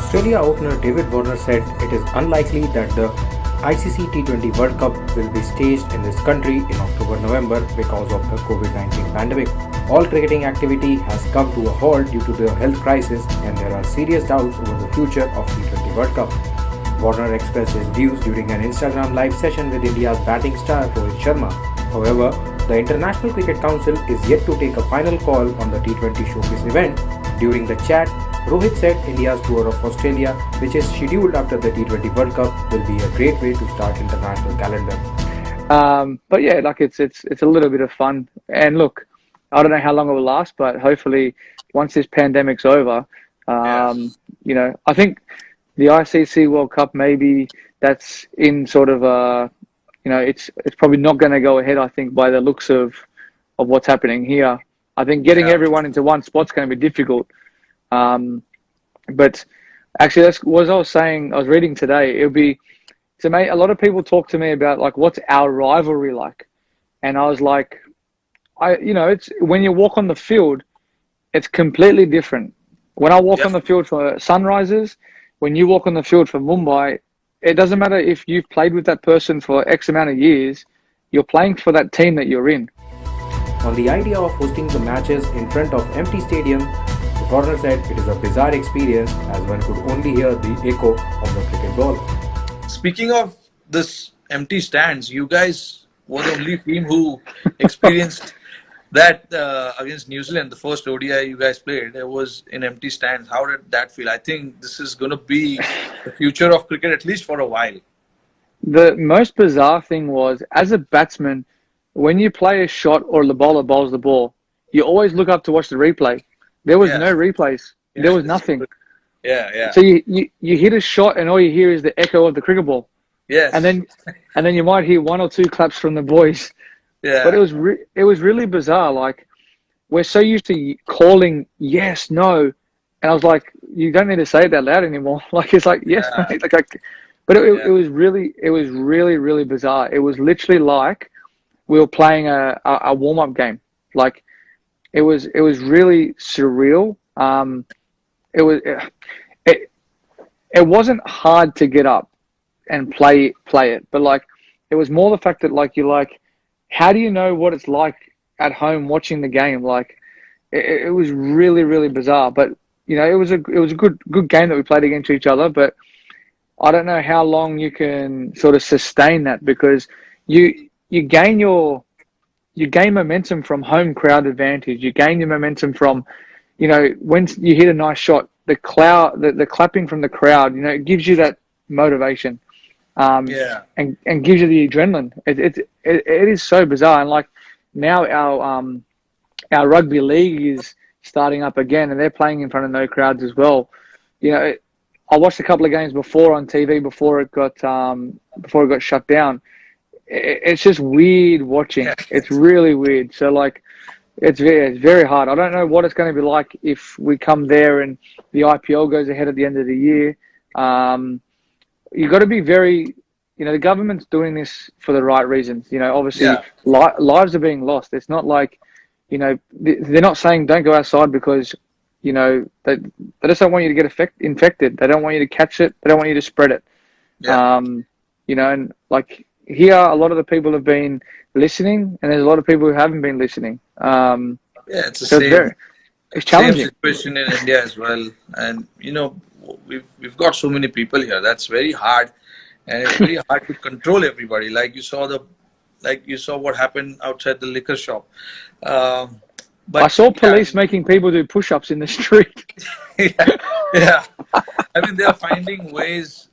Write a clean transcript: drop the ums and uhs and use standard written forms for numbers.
Australia opener David Warner said it is unlikely that the ICC T20 World Cup will be staged in this country in October-November because of the COVID-19 pandemic. All cricketing activity has come to a halt due to the health crisis and there are serious doubts over the future of T20 World Cup. Warner expressed his views during an Instagram live session with India's batting star Rohit Sharma. However, the International Cricket Council is yet to take a final call on the T20 showcase event. During the chat, Rohit said India's tour of Australia, which is scheduled after the T20 World Cup, will be a great way to start international calendar. But yeah, like it's a little bit of fun. And look, I don't know how long it will last, but hopefully once this pandemic's over, you know, I think the ICC World Cup, maybe that's in sort of you know, it's probably not going to go ahead, I think, by the looks of what's happening here. I think getting everyone into one spot's going to be difficult. But actually, that's what I was saying. I was reading today. It would be, to me, a lot of people talk to me about like, what's our rivalry like? And I was like, you know, it's when you walk on the field, it's completely different. When I walk on the field for Sunrisers, when you walk on the field for Mumbai, it doesn't matter if you've played with that person for X amount of years, you're playing for that team that you're in. On the idea of hosting the matches in front of empty stadium, Warner said it is a bizarre experience as one could only hear the echo of the cricket ball. Speaking of this empty stands, you guys were the only team who experienced that against New Zealand. The first ODI you guys played, it was in empty stands. How did that feel? I think this is going to be the future of cricket, at least for a while. The most bizarre thing was, as a batsman, when you play a shot or the bowler bowls the ball, you always look up to watch the replay. There was no replays. There was nothing. So you hit a shot and all you hear is the echo of the cricket ball. Yes. And then you might hear one or two claps from the boys. Yeah. But it was really bizarre. Like, we're so used to calling yes, no, and I was like, you don't need to say it that loud anymore. Like, it's like yes, mate. Like, but it was really bizarre. It was literally like we were playing a warm up game. Like, it was really surreal. It wasn't hard to get up and play it, but like, it was more the fact that like, you're like, how do you know what it's like at home watching the game? Like, it was really bizarre. But you know, it was a good game that we played against each other. But I don't know how long you can sort of sustain that, because you gain momentum from home crowd advantage. You gain your momentum from, you know, when you hit a nice shot, the clapping from the crowd, you know, it gives you that motivation. And gives you the adrenaline. It is so bizarre. And like, now our rugby league is starting up again, and they're playing in front of no crowds as well. You know, I watched a couple of games before on TV before it got shut down. It's just weird watching. It's really weird. So like, it's very hard. I don't know what it's going to be like if we come there and the IPL goes ahead at the end of the year. You've got to be very, you know, the government's doing this for the right reasons. You know, obviously lives are being lost. It's not like, you know, they're not saying don't go outside because, you know, they just don't want you to get infected. They don't want you to catch it. They don't want you to spread it. You know, and like here, a lot of the people have been listening, and there's a lot of people who haven't been listening. It's the same. It's challenging. Same situation in India as well, and you know, we've got so many people here. That's very hard, and it's very hard to control everybody. Like you saw what happened outside the liquor shop. But I saw police making people do push-ups in the street. I mean, they're finding ways